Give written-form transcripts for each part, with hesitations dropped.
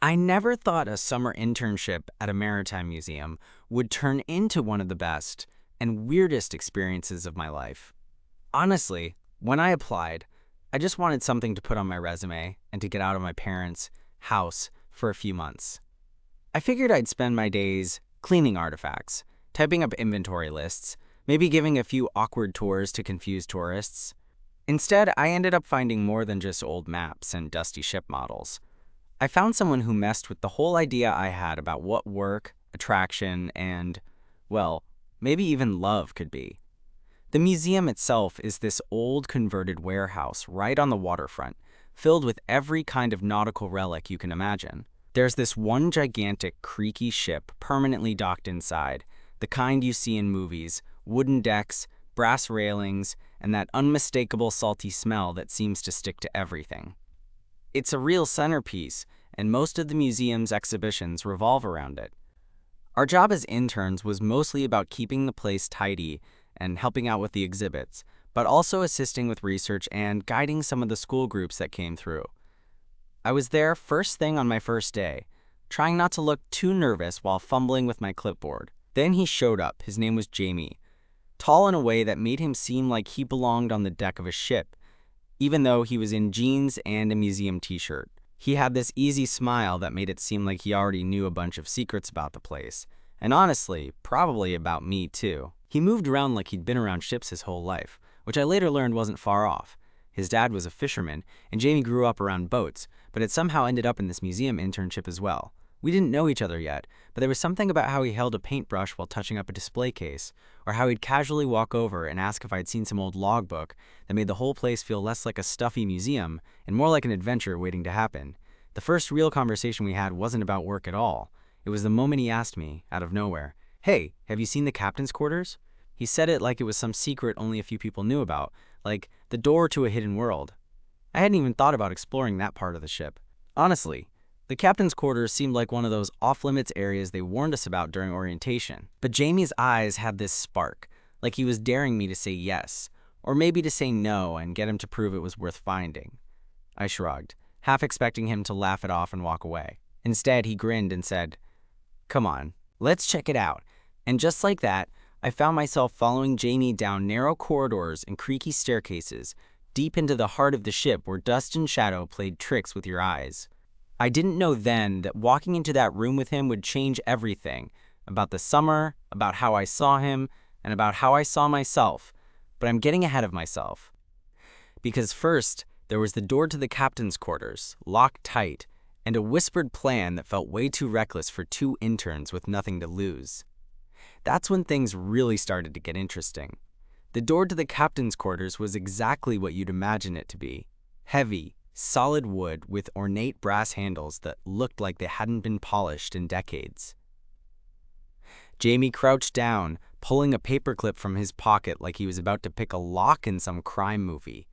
I never thought a summer internship at a maritime museum would turn into one of the best and weirdest experiences of my life. Honestly, when I applied, I just wanted something to put on my resume and to get out of my parents' house for a few months. I figured I'd spend my days cleaning artifacts, typing up inventory lists, maybe giving a few awkward tours to confuse tourists. Instead, I ended up finding more than just old maps and dusty ship models. I found someone who messed with the whole idea I had about what work, attraction, and, well, maybe even love could be. The museum itself is this old converted warehouse right on the waterfront, filled with every kind of nautical relic you can imagine. There's this one gigantic creaky ship permanently docked inside, the kind you see in movies, wooden decks, brass railings, and that unmistakable salty smell that seems to stick to everything. It's a real centerpiece, and most of the museum's exhibitions revolve around it. Our job as interns was mostly about keeping the place tidy and helping out with the exhibits, but also assisting with research and guiding some of the school groups that came through. I was there first thing on my first day, trying not to look too nervous while fumbling with my clipboard. Then he showed up. His name was Jamie, tall in a way that made him seem like he belonged on the deck of a ship, even though he was in jeans and a museum t-shirt. He had this easy smile that made it seem like he already knew a bunch of secrets about the place, and honestly, probably about me too. He moved around like he'd been around ships his whole life, which I later learned wasn't far off. His dad was a fisherman, and Jamie grew up around boats, but had somehow ended up in this museum internship as well. We didn't know each other yet, but there was something about how he held a paintbrush while touching up a display case, or how he'd casually walk over and ask if I'd seen some old logbook that made the whole place feel less like a stuffy museum and more like an adventure waiting to happen. The first real conversation we had wasn't about work at all. It was the moment he asked me, out of nowhere, "Hey, have you seen the captain's quarters?" He said it like it was some secret only a few people knew about, like the door to a hidden world. I hadn't even thought about exploring that part of the ship. Honestly, the captain's quarters seemed like one of those off-limits areas they warned us about during orientation. But Jamie's eyes had this spark, like he was daring me to say yes, or maybe to say no and get him to prove it was worth finding. I shrugged, half expecting him to laugh it off and walk away. Instead, he grinned and said, "Come on, let's check it out." And just like that, I found myself following Jamie down narrow corridors and creaky staircases, deep into the heart of the ship where dust and shadow played tricks with your eyes. I didn't know then that walking into that room with him would change everything, about the summer, about how I saw him, and about how I saw myself. But I'm getting ahead of myself. Because first, there was the door to the captain's quarters, locked tight, and a whispered plan that felt way too reckless for two interns with nothing to lose. That's when things really started to get interesting. The door to the captain's quarters was exactly what you'd imagine it to be. Heavy, solid wood with ornate brass handles that looked like they hadn't been polished in decades. Jamie crouched down, pulling a paperclip from his pocket like he was about to pick a lock in some crime movie.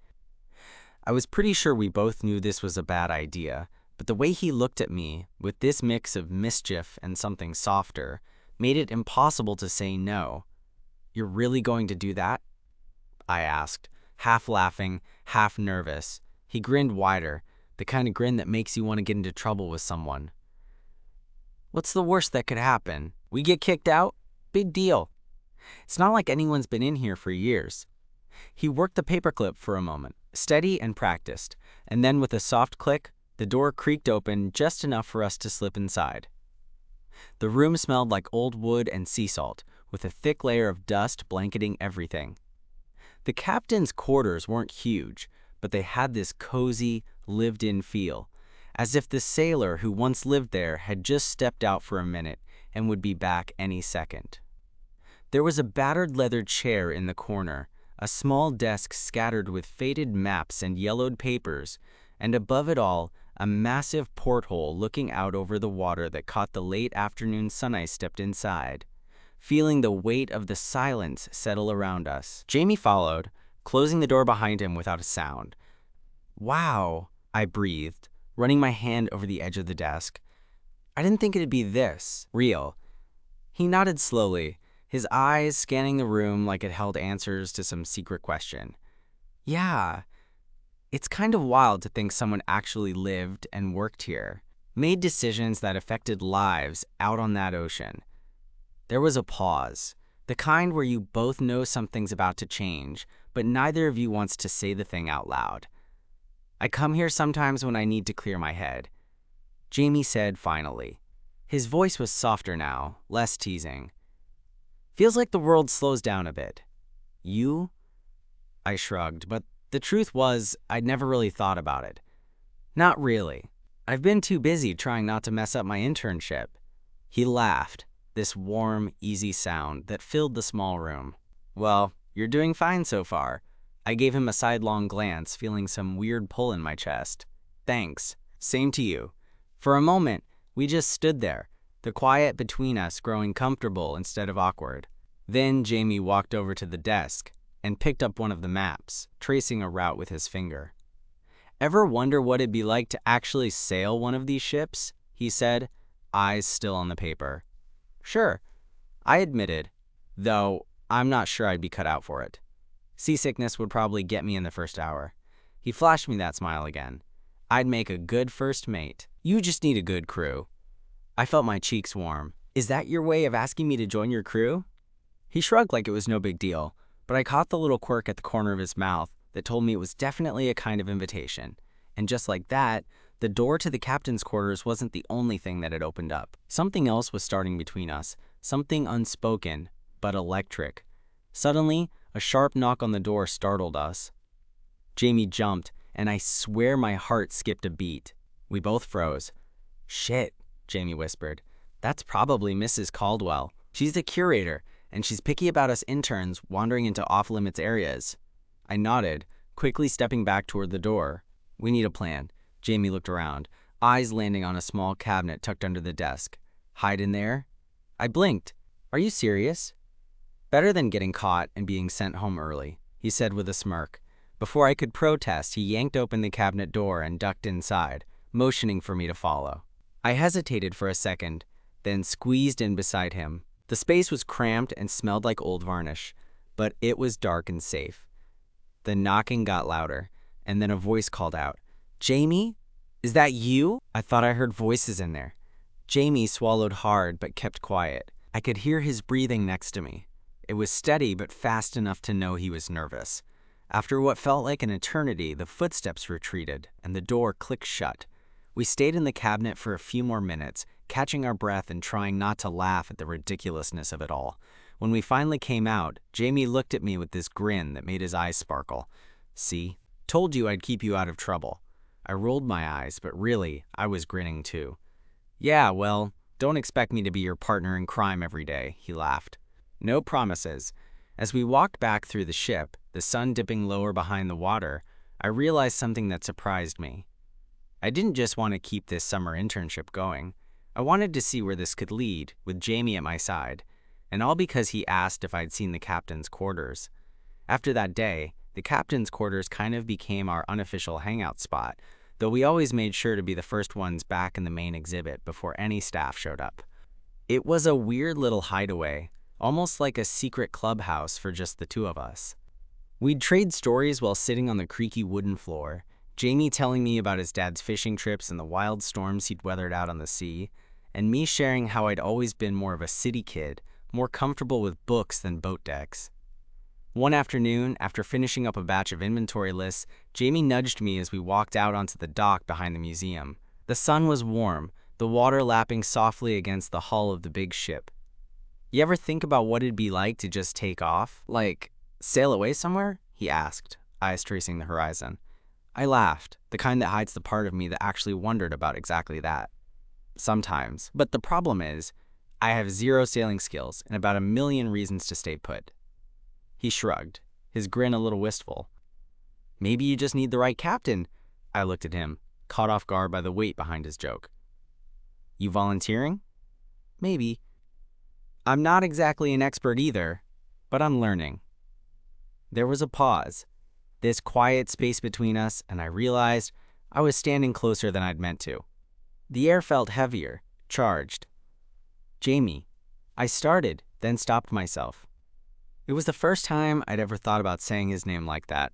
I was pretty sure we both knew this was a bad idea, but the way he looked at me, with this mix of mischief and something softer, made it impossible to say no. "You're really going to do that?" I asked, half laughing, half nervous. He grinned wider, the kind of grin that makes you want to get into trouble with someone. "What's the worst that could happen? We get kicked out? Big deal. It's not like anyone's been in here for years." He worked the paperclip for a moment, steady and practiced, and then with a soft click, the door creaked open just enough for us to slip inside. The room smelled like old wood and sea salt, with a thick layer of dust blanketing everything. The captain's quarters weren't huge, but they had this cozy, lived-in feel, as if the sailor who once lived there had just stepped out for a minute and would be back any second. There was a battered leather chair in the corner, a small desk scattered with faded maps and yellowed papers, and above it all, a massive porthole looking out over the water that caught the late afternoon sun I stepped inside, feeling the weight of the silence settle around us. Jamie followed, closing the door behind him without a sound. "Wow," I breathed, running my hand over the edge of the desk. "I didn't think it'd be this real." He nodded slowly, his eyes scanning the room like it held answers to some secret question. "Yeah, it's kind of wild to think someone actually lived and worked here." made decisions that affected lives out on that ocean. There was a pause, the kind where you both know something's about to change, but neither of you wants to say the thing out loud. "I come here sometimes when I need to clear my head," Jamie said finally. His voice was softer now, less teasing. "Feels like the world slows down a bit." "You?" I shrugged, but the truth was I'd never really thought about it. "Not really. I've been too busy trying not to mess up my internship." He laughed, this warm, easy sound that filled the small room. "Well, you're doing fine so far." I gave him a sidelong glance, feeling some weird pull in my chest. "Thanks. Same to you." For a moment, we just stood there, the quiet between us growing comfortable instead of awkward. Then Jamie walked over to the desk and picked up one of the maps, tracing a route with his finger. "Ever wonder what it'd be like to actually sail one of these ships?" he said, eyes still on the paper. "Sure," I admitted, though I'm not sure I'd be cut out for it. Seasickness would probably get me in the first hour. He flashed me that smile again. "I'd make a good first mate. You just need a good crew." I felt my cheeks warm. "Is that your way of asking me to join your crew?" He shrugged like it was no big deal, but I caught the little quirk at the corner of his mouth that told me it was definitely a kind of invitation. And just like that, the door to the captain's quarters wasn't the only thing that had opened up. Something else was starting between us, something unspoken, but electric. Suddenly, a sharp knock on the door startled us. Jamie jumped, and I swear my heart skipped a beat. We both froze. "Shit," Jamie whispered. "That's probably Mrs. Caldwell. She's the curator, and she's picky about us interns wandering into off-limits areas." I nodded, quickly stepping back toward the door. "We need a plan." Jamie looked around, eyes landing on a small cabinet tucked under the desk. "Hide in there?" I blinked. "Are you serious?" "Better than getting caught and being sent home early," he said with a smirk. Before I could protest, he yanked open the cabinet door and ducked inside, motioning for me to follow. I hesitated for a second, then squeezed in beside him. The space was cramped and smelled like old varnish, but it was dark and safe. The knocking got louder, and then a voice called out, "Jamie? Is that you?" I thought I heard voices in there. Jamie swallowed hard but kept quiet. I could hear his breathing next to me. It was steady but fast enough to know he was nervous. After what felt like an eternity, the footsteps retreated, and the door clicked shut. We stayed in the cabinet for a few more minutes, catching our breath and trying not to laugh at the ridiculousness of it all. When we finally came out, Jamie looked at me with this grin that made his eyes sparkle. "See? Told you I'd keep you out of trouble." I rolled my eyes, but really, I was grinning too. "Yeah, well, don't expect me to be your partner in crime every day," he laughed. No promises. As we walked back through the ship, the sun dipping lower behind the water, I realized something that surprised me. I didn't just want to keep this summer internship going. I wanted to see where this could lead, with Jamie at my side, and all because he asked if I'd seen the captain's quarters. After that day, the captain's quarters kind of became our unofficial hangout spot, though we always made sure to be the first ones back in the main exhibit before any staff showed up. It was a weird little hideaway, almost like a secret clubhouse for just the two of us. We'd trade stories while sitting on the creaky wooden floor, Jamie telling me about his dad's fishing trips and the wild storms he'd weathered out on the sea, and me sharing how I'd always been more of a city kid, more comfortable with books than boat decks. One afternoon, after finishing up a batch of inventory lists, Jamie nudged me as we walked out onto the dock behind the museum. The sun was warm, the water lapping softly against the hull of the big ship. "You ever think about what it'd be like to just take off? Like, sail away somewhere?" he asked, eyes tracing the horizon. I laughed, the kind that hides the part of me that actually wondered about exactly that. "Sometimes. But the problem is, I have zero sailing skills and about a million reasons to stay put." He shrugged, his grin a little wistful. "Maybe you just need the right captain." I looked at him, caught off guard by the weight behind his joke. "You volunteering?" "Maybe." "I'm not exactly an expert either, but I'm learning." There was a pause, this quiet space between us, and I realized I was standing closer than I'd meant to. The air felt heavier, charged. "Jamie," I started, then stopped myself. It was the first time I'd ever thought about saying his name like that,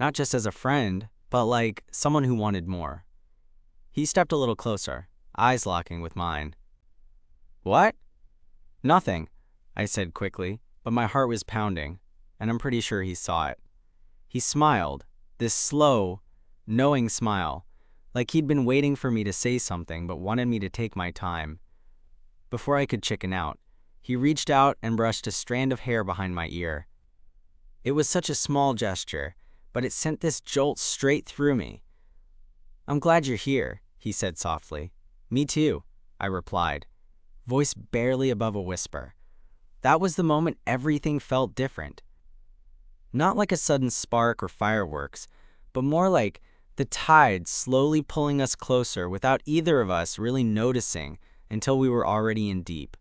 not just as a friend, but like someone who wanted more. He stepped a little closer, eyes locking with mine. "What?" "Nothing," I said quickly, but my heart was pounding, and I'm pretty sure he saw it. He smiled, this slow, knowing smile, like he'd been waiting for me to say something but wanted me to take my time. Before I could chicken out, he reached out and brushed a strand of hair behind my ear. It was such a small gesture, but it sent this jolt straight through me. "I'm glad you're here," he said softly. "Me too," I replied, voice barely above a whisper. That was the moment everything felt different. Not like a sudden spark or fireworks, but more like the tide slowly pulling us closer without either of us really noticing until we were already in deep.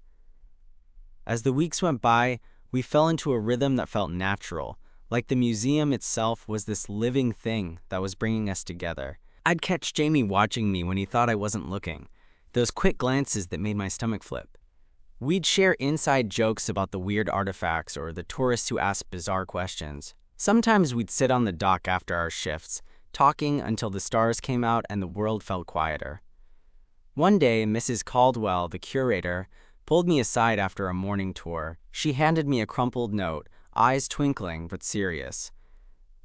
As the weeks went by, we fell into a rhythm that felt natural, like the museum itself was this living thing that was bringing us together. I'd catch Jamie watching me when he thought I wasn't looking, those quick glances that made my stomach flip. We'd share inside jokes about the weird artifacts or the tourists who asked bizarre questions. Sometimes we'd sit on the dock after our shifts, talking until the stars came out and the world felt quieter. One day, Mrs. Caldwell, the curator, pulled me aside after a morning tour. She handed me a crumpled note, eyes twinkling but serious.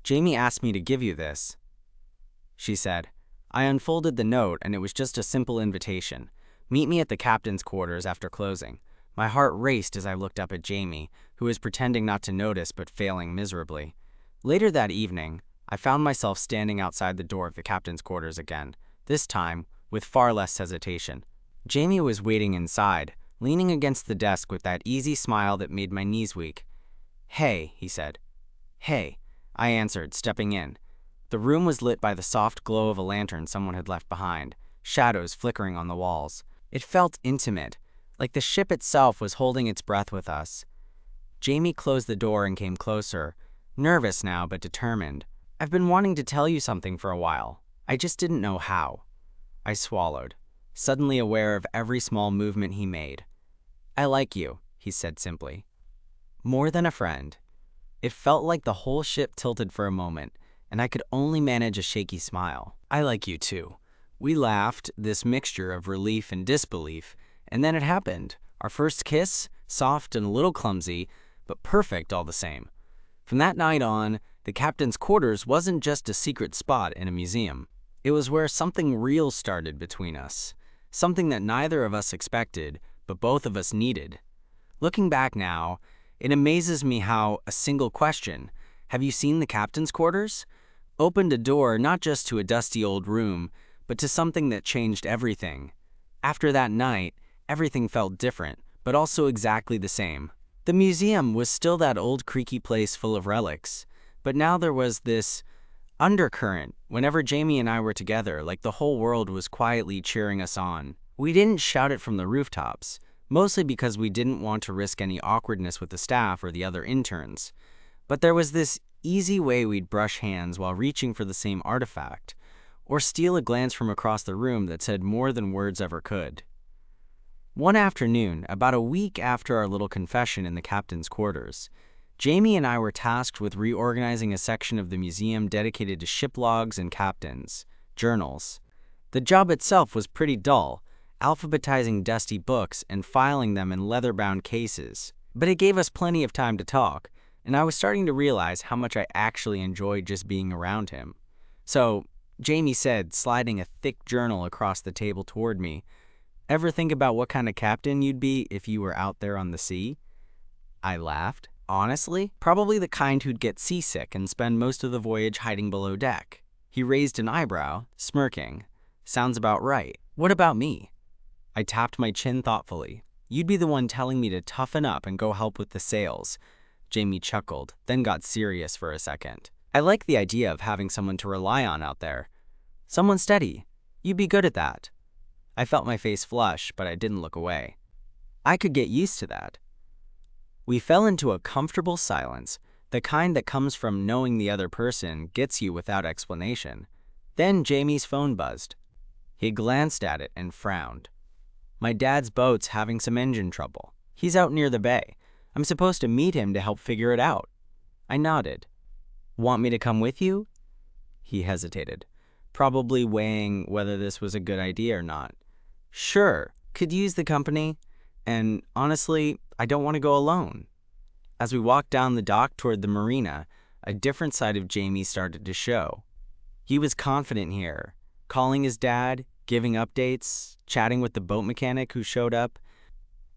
"Jamie asked me to give you this," she said. I unfolded the note and it was just a simple invitation. "Meet me at the captain's quarters after closing." My heart raced as I looked up at Jamie, who was pretending not to notice but failing miserably. Later that evening, I found myself standing outside the door of the captain's quarters again, this time with far less hesitation. Jamie was waiting inside, leaning against the desk with that easy smile that made my knees weak. "Hey," he said. "Hey," I answered, stepping in. The room was lit by the soft glow of a lantern someone had left behind, shadows flickering on the walls. It felt intimate, like the ship itself was holding its breath with us. Jamie closed the door and came closer, nervous now but determined. "I've been wanting to tell you something for a while. I just didn't know how." I swallowed, suddenly aware of every small movement he made. "I like you," he said simply. "More than a friend." It felt like the whole ship tilted for a moment, and I could only manage a shaky smile. "I like you too." We laughed, this mixture of relief and disbelief, and then it happened. Our first kiss, soft and a little clumsy, but perfect all the same. From that night on, the captain's quarters wasn't just a secret spot in a museum. It was where something real started between us, something that neither of us expected, but both of us needed. Looking back now, it amazes me how a single question, "Have you seen the captain's quarters?" opened a door not just to a dusty old room, but to something that changed everything. After that night, everything felt different, but also exactly the same. The museum was still that old creaky place full of relics, but now there was this undercurrent whenever Jamie and I were together, like the whole world was quietly cheering us on. We didn't shout it from the rooftops, mostly because we didn't want to risk any awkwardness with the staff or the other interns. But there was this easy way we'd brush hands while reaching for the same artifact, or steal a glance from across the room that said more than words ever could. One afternoon, about a week after our little confession in the captain's quarters, Jamie and I were tasked with reorganizing a section of the museum dedicated to ship logs and captains' journals. The job itself was pretty dull, alphabetizing dusty books and filing them in leather-bound cases. But it gave us plenty of time to talk, and I was starting to realize how much I actually enjoyed just being around him. "So," Jamie said, sliding a thick journal across the table toward me, "ever think about what kind of captain you'd be if you were out there on the sea?" I laughed. "Honestly, probably the kind who'd get seasick and spend most of the voyage hiding below deck." He raised an eyebrow, smirking. "Sounds about right. What about me?" I tapped my chin thoughtfully. "You'd be the one telling me to toughen up and go help with the sails." Jamie chuckled, then got serious for a second. "I like the idea of having someone to rely on out there. Someone steady. You'd be good at that." I felt my face flush, but I didn't look away. "I could get used to that." We fell into a comfortable silence, the kind that comes from knowing the other person gets you without explanation. Then Jamie's phone buzzed. He glanced at it and frowned. "My dad's boat's having some engine trouble. He's out near the bay. I'm supposed to meet him to help figure it out." I nodded. "Want me to come with you?" He hesitated, probably weighing whether this was a good idea or not. Sure, could use the company. And honestly, I don't want to go alone. As we walked down the dock toward the marina, a different side of Jamie started to show. He was confident here, calling his dad, giving updates, chatting with the boat mechanic who showed up.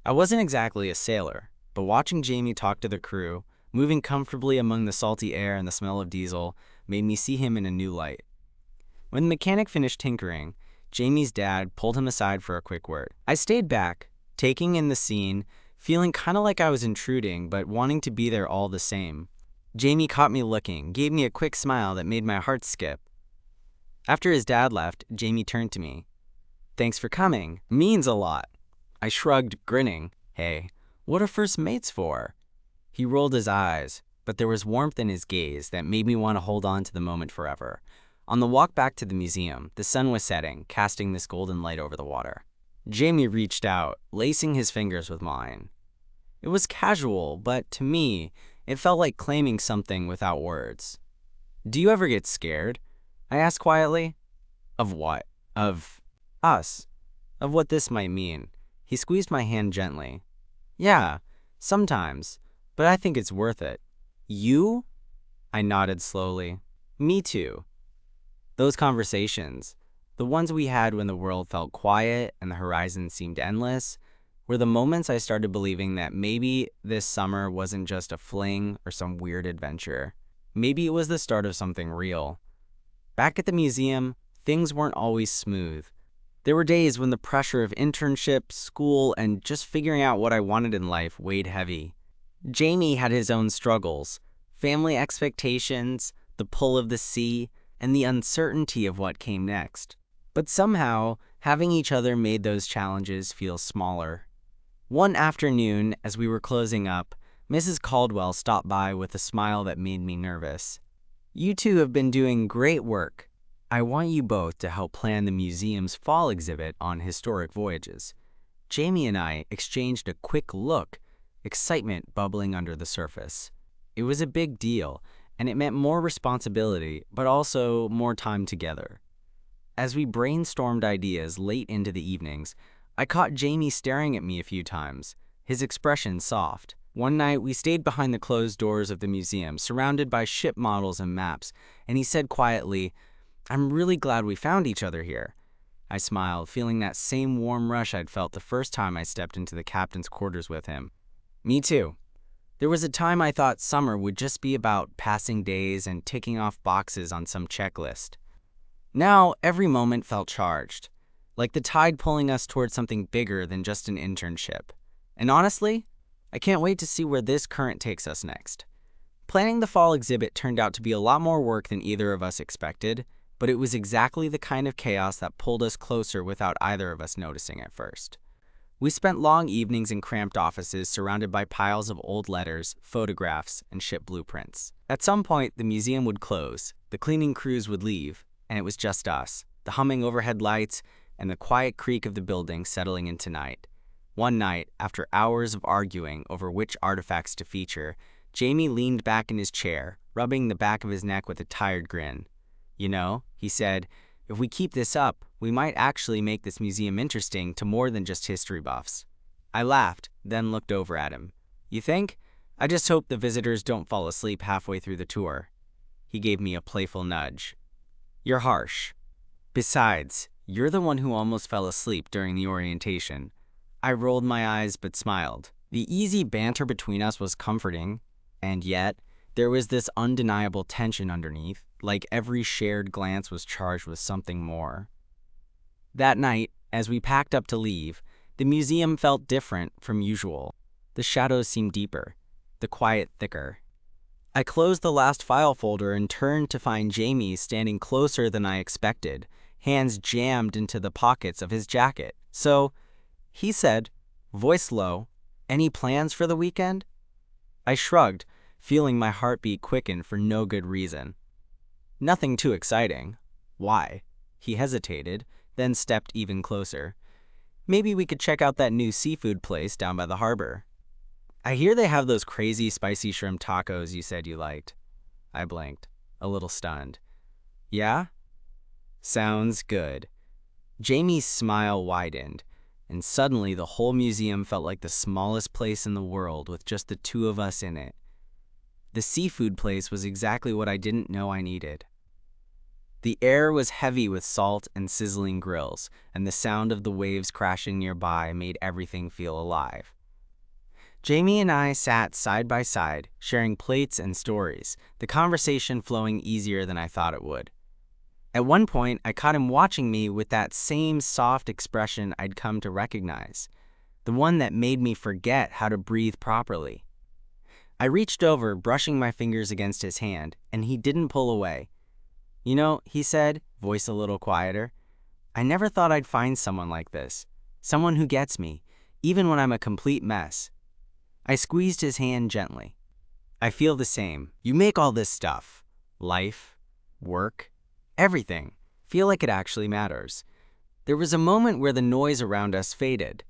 I wasn't exactly a sailor, but watching Jamie talk to the crew, moving comfortably among the salty air and the smell of diesel, made me see him in a new light. When the mechanic finished tinkering, Jamie's dad pulled him aside for a quick word. I stayed back, taking in the scene, feeling kind of like I was intruding, but wanting to be there all the same. Jamie caught me looking, gave me a quick smile that made my heart skip. After his dad left, Jamie turned to me. "Thanks for coming. Means a lot." I shrugged, grinning. "Hey, what are first mates for?" He rolled his eyes, but there was warmth in his gaze that made me want to hold on to the moment forever. On the walk back to the museum, the sun was setting, casting this golden light over the water. Jamie reached out, lacing his fingers with mine. It was casual, but to me, it felt like claiming something without words. "Do you ever get scared?" I asked quietly. "Of what?" "Of us. Of what this might mean." He squeezed my hand gently. "Yeah, sometimes, but I think it's worth it." "You?" I nodded slowly. "Me too." Those conversations, the ones we had when the world felt quiet and the horizon seemed endless, were the moments I started believing that maybe this summer wasn't just a fling or some weird adventure. Maybe it was the start of something real. Back at the museum, things weren't always smooth. There were days when the pressure of internship, school, and just figuring out what I wanted in life weighed heavy. Jamie had his own struggles, family expectations, the pull of the sea, and the uncertainty of what came next. But somehow, having each other made those challenges feel smaller. One afternoon, as we were closing up, Mrs. Caldwell stopped by with a smile that made me nervous. "You two have been doing great work. I want you both to help plan the museum's fall exhibit on historic voyages." Jamie and I exchanged a quick look, excitement bubbling under the surface. It was a big deal, and it meant more responsibility, but also more time together. As we brainstormed ideas late into the evenings, I caught Jamie staring at me a few times, his expression soft. One night, we stayed behind the closed doors of the museum, surrounded by ship models and maps, and he said quietly, "I'm really glad we found each other here." I smiled, feeling that same warm rush I'd felt the first time I stepped into the captain's quarters with him. "Me too." There was a time I thought summer would just be about passing days and ticking off boxes on some checklist. Now, every moment felt charged, like the tide pulling us towards something bigger than just an internship. And honestly, I can't wait to see where this current takes us next. Planning the fall exhibit turned out to be a lot more work than either of us expected, but it was exactly the kind of chaos that pulled us closer without either of us noticing at first. We spent long evenings in cramped offices surrounded by piles of old letters, photographs, and ship blueprints. At some point, the museum would close, the cleaning crews would leave, and it was just us, the humming overhead lights, and the quiet creak of the building settling into night. One night, after hours of arguing over which artifacts to feature, Jamie leaned back in his chair, rubbing the back of his neck with a tired grin. "You know," he said, "if we keep this up, we might actually make this museum interesting to more than just history buffs." I laughed, then looked over at him. "You think? I just hope the visitors don't fall asleep halfway through the tour." He gave me a playful nudge. "You're harsh. Besides, you're the one who almost fell asleep during the orientation." I rolled my eyes but smiled. The easy banter between us was comforting, and yet, there was this undeniable tension underneath, like every shared glance was charged with something more. That night, as we packed up to leave, the museum felt different from usual. The shadows seemed deeper, the quiet thicker. I closed the last file folder and turned to find Jamie standing closer than I expected, hands jammed into the pockets of his jacket. "So," he said, voice low, "any plans for the weekend?" I shrugged, feeling my heartbeat quicken for no good reason. "Nothing too exciting." "Why?" He hesitated, then stepped even closer. "Maybe we could check out that new seafood place down by the harbor. I hear they have those crazy spicy shrimp tacos you said you liked." I blinked, a little stunned. "Yeah? Sounds good." Jamie's smile widened, and suddenly the whole museum felt like the smallest place in the world with just the two of us in it. The seafood place was exactly what I didn't know I needed. The air was heavy with salt and sizzling grills, and the sound of the waves crashing nearby made everything feel alive. Jamie and I sat side by side, sharing plates and stories, the conversation flowing easier than I thought it would. At one point, I caught him watching me with that same soft expression I'd come to recognize, the one that made me forget how to breathe properly. I reached over, brushing my fingers against his hand, and he didn't pull away. "You know," he said, voice a little quieter, "I never thought I'd find someone like this, someone who gets me, even when I'm a complete mess." I squeezed his hand gently. "I feel the same. You make all this stuff, life, work, everything, feel like it actually matters." There was a moment where the noise around us faded.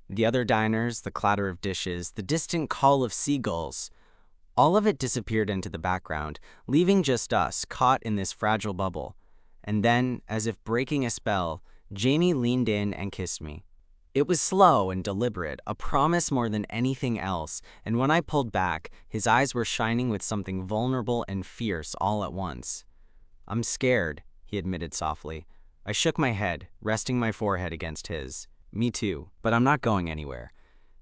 The other diners, the clatter of dishes, the distant call of seagulls, all of it disappeared into the background, leaving just us caught in this fragile bubble. And then, as if breaking a spell, Jamie leaned in and kissed me. It was slow and deliberate, a promise more than anything else, and when I pulled back, his eyes were shining with something vulnerable and fierce all at once. "I'm scared," he admitted softly. I shook my head, resting my forehead against his. "Me too, but I'm not going anywhere."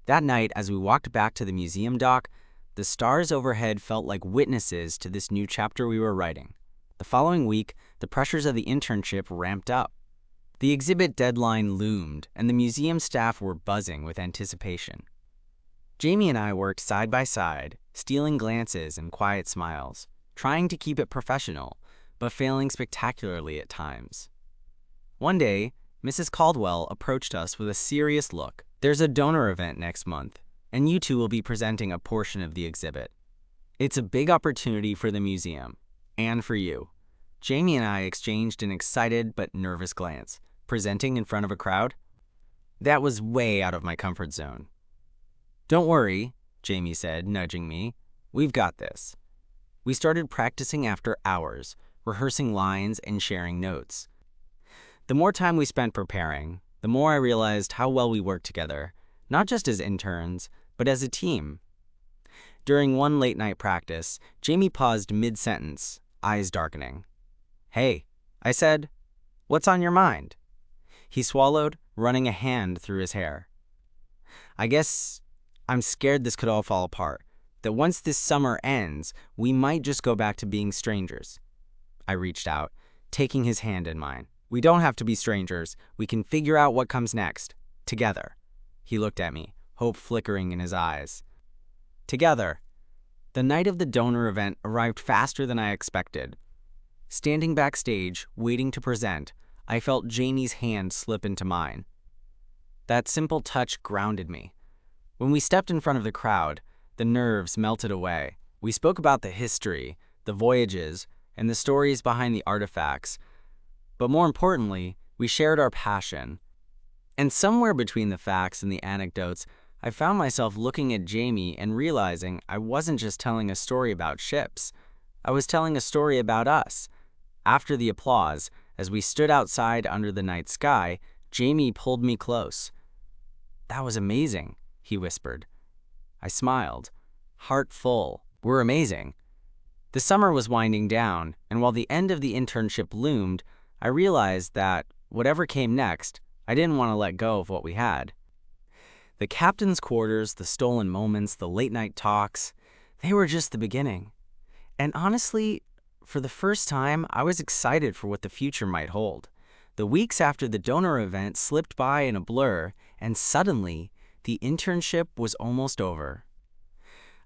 That night, as we walked back to the museum dock, the stars overhead felt like witnesses to this new chapter we were writing. The following week, the pressures of the internship ramped up. The exhibit deadline loomed, and the museum staff were buzzing with anticipation. Jamie and I worked side by side, stealing glances and quiet smiles, trying to keep it professional, but failing spectacularly at times. One day, Mrs. Caldwell approached us with a serious look. "There's a donor event next month, and you two will be presenting a portion of the exhibit. It's a big opportunity for the museum, and for you." Jamie and I exchanged an excited but nervous glance. Presenting in front of a crowd? That was way out of my comfort zone. "Don't worry," Jamie said, nudging me. "We've got this." We started practicing after hours, rehearsing lines and sharing notes. The more time we spent preparing, the more I realized how well we worked together, not just as interns, but as a team. During one late-night practice, Jamie paused mid-sentence, eyes darkening. "Hey," I said, "what's on your mind?" He swallowed, running a hand through his hair. "I guess I'm scared this could all fall apart, that once this summer ends, we might just go back to being strangers." I reached out, taking his hand in mine. "We don't have to be strangers. We can figure out what comes next. Together." He looked at me, hope flickering in his eyes. Together. The night of the donor event arrived faster than I expected. Standing backstage, waiting to present, I felt Jamie's hand slip into mine. That simple touch grounded me. When we stepped in front of the crowd, the nerves melted away. We spoke about the history, the voyages, and the stories behind the artifacts. But more importantly, we shared our passion. And somewhere between the facts and the anecdotes, I found myself looking at Jamie and realizing I wasn't just telling a story about ships. I was telling a story about us. After the applause, as we stood outside under the night sky, Jamie pulled me close. "That was amazing," he whispered. I smiled, heart full. "We're amazing." The summer was winding down, and while the end of the internship loomed, I realized that, whatever came next, I didn't want to let go of what we had. The captain's quarters, the stolen moments, the late-night talks, they were just the beginning. And honestly, for the first time, I was excited for what the future might hold. The weeks after the donor event slipped by in a blur, and suddenly, the internship was almost over.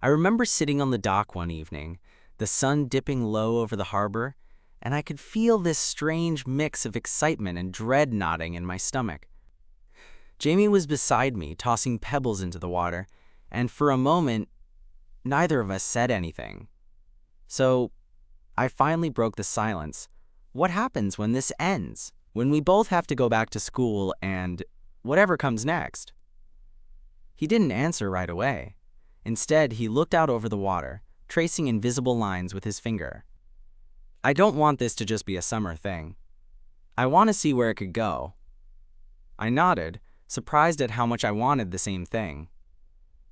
I remember sitting on the dock one evening, the sun dipping low over the harbor, and I could feel this strange mix of excitement and dread knotting in my stomach. Jamie was beside me, tossing pebbles into the water, and for a moment, neither of us said anything. So, I finally broke the silence. What happens when this ends? When we both have to go back to school and whatever comes next? He didn't answer right away. Instead, he looked out over the water, tracing invisible lines with his finger. "I don't want this to just be a summer thing. I want to see where it could go, I nodded, surprised at how much I wanted the same thing.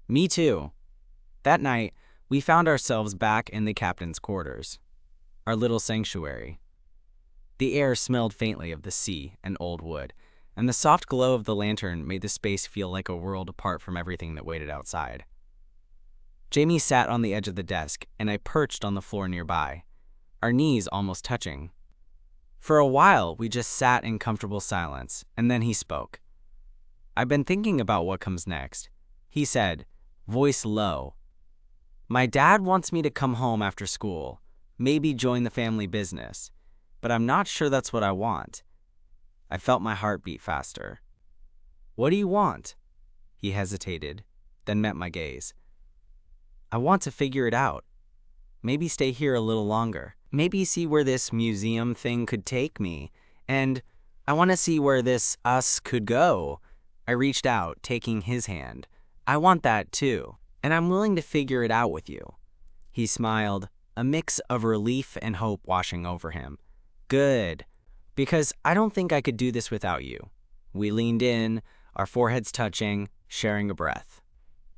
Me too. That night, we found ourselves back in the captain's quarters, our little sanctuary. The air smelled faintly of the sea and old wood, and the soft glow of the lantern made the space feel like a world apart from everything that waited outside. Jamie sat on the edge of the desk, and I perched on the floor nearby, our knees almost touching. For a while, we just sat in comfortable silence, and then he spoke. "I've been thinking about what comes next," he said, voice low. "My dad wants me to come home after school, maybe join the family business, but I'm not sure that's what I want." I felt my heart beat faster. "What do you want?" He hesitated, then met my gaze. "I want to figure it out. Maybe stay here a little longer. Maybe see where this museum thing could take me. And I want to see where this us could go." I reached out, taking his hand. "I want that too. And I'm willing to figure it out with you." He smiled, a mix of relief and hope washing over him. "Good. Because I don't think I could do this without you." We leaned in, our foreheads touching, sharing a breath.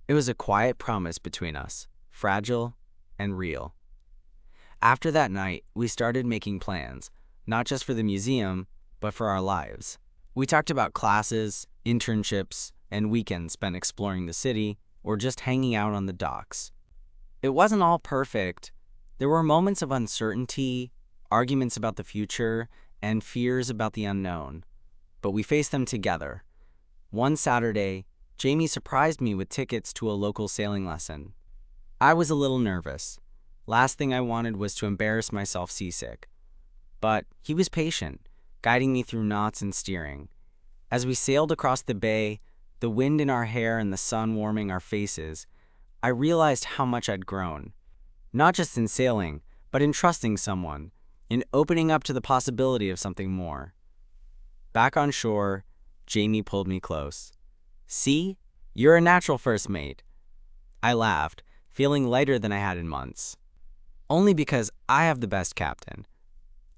It was a quiet promise between us, fragile and real. After that night, we started making plans, not just for the museum, but for our lives. We talked about classes, internships, and weekends spent exploring the city or just hanging out on the docks. It wasn't all perfect. There were moments of uncertainty, arguments about the future, and fears about the unknown. But we faced them together. One Saturday, Jamie surprised me with tickets to a local sailing lesson. I was a little nervous. Last thing I wanted was to embarrass myself seasick. But he was patient, guiding me through knots and steering. As we sailed across the bay, the wind in our hair and the sun warming our faces, I realized how much I'd grown. Not just in sailing, but in trusting someone, in opening up to the possibility of something more. Back on shore, Jamie pulled me close. "See? You're a natural first mate." I laughed, feeling lighter than I had in months. Only because I have the best captain.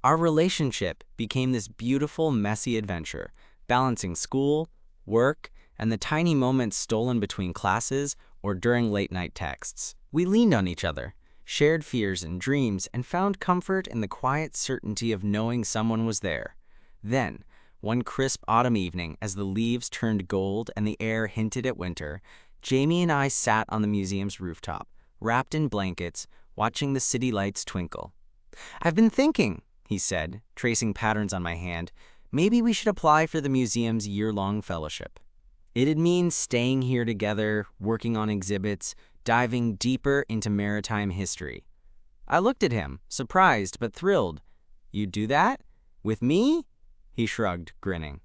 Our relationship became this beautiful, messy adventure, balancing school, work, and the tiny moments stolen between classes or during late-night texts. We leaned on each other, shared fears and dreams, and found comfort in the quiet certainty of knowing someone was there. Then, one crisp autumn evening, as the leaves turned gold and the air hinted at winter, Jamie and I sat on the museum's rooftop, wrapped in blankets, watching the city lights twinkle. "I've been thinking," he said, tracing patterns on my hand, "maybe we should apply for the museum's year-long fellowship." It'd mean staying here together, working on exhibits, diving deeper into maritime history. I looked at him, surprised but thrilled. "You'd do that? With me?" He shrugged, grinning.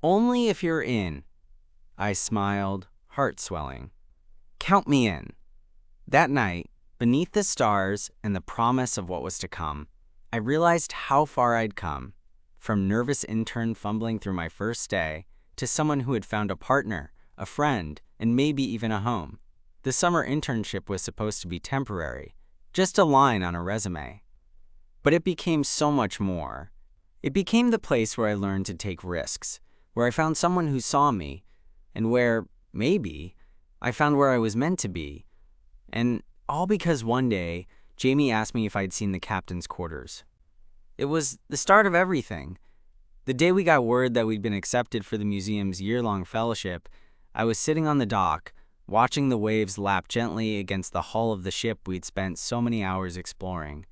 "Only if you're in." I smiled, heart swelling. "Count me in." That night, beneath the stars and the promise of what was to come, I realized how far I'd come. From nervous intern fumbling through my first day to someone who had found a partner, a friend, and maybe even a home. The summer internship was supposed to be temporary, just a line on a resume. But it became so much more. It became the place where I learned to take risks, where I found someone who saw me, and where, maybe, I found where I was meant to be. And all because one day, Jamie asked me if I'd seen the captain's quarters. It was the start of everything. The day we got word that we'd been accepted for the museum's year-long fellowship, I was sitting on the dock, watching the waves lap gently against the hull of the ship we'd spent so many hours exploring.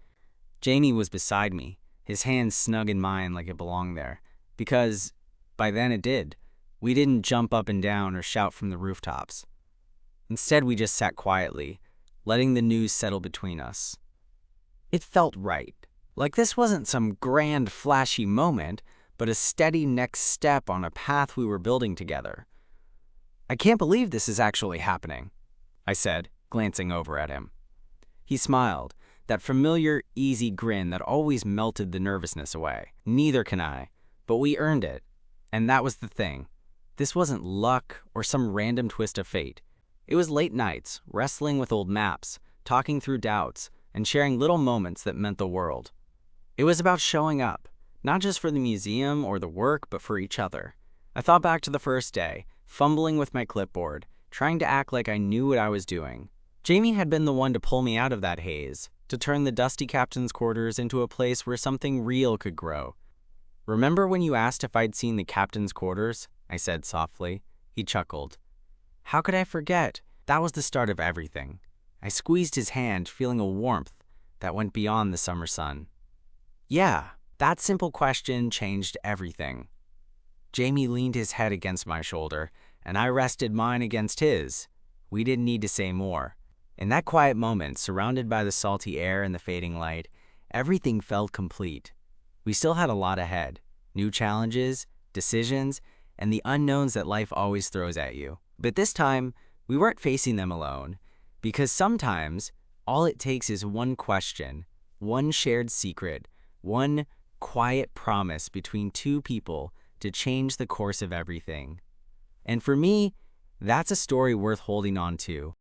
Jamie was beside me, his hands snug in mine like it belonged there, because, by then it did. We didn't jump up and down or shout from the rooftops. Instead, we just sat quietly, letting the news settle between us. It felt right. Like this wasn't some grand, flashy moment, but a steady next step on a path we were building together. "I can't believe this is actually happening," I said, glancing over at him. He smiled, that familiar, easy grin that always melted the nervousness away. "Neither can I, but we earned it. And that was the thing. This wasn't luck or some random twist of fate. It was late nights, wrestling with old maps, talking through doubts, and sharing little moments that meant the world. It was about showing up, not just for the museum or the work, but for each other. I thought back to the first day, fumbling with my clipboard, trying to act like I knew what I was doing. Jamie had been the one to pull me out of that haze, to turn the dusty captain's quarters into a place where something real could grow. "Remember when you asked if I'd seen the captain's quarters?" I said softly. He chuckled. "How could I forget? That was the start of everything." I squeezed his hand, feeling a warmth that went beyond the summer sun. Yeah, that simple question changed everything. Jamie leaned his head against my shoulder, and I rested mine against his. We didn't need to say more. In that quiet moment, surrounded by the salty air and the fading light, everything felt complete. We still had a lot ahead, new challenges, decisions, and the unknowns that life always throws at you. But this time, we weren't facing them alone, because sometimes all it takes is one question, one shared secret, one quiet promise between two people to change the course of everything. And for me, that's a story worth holding on to.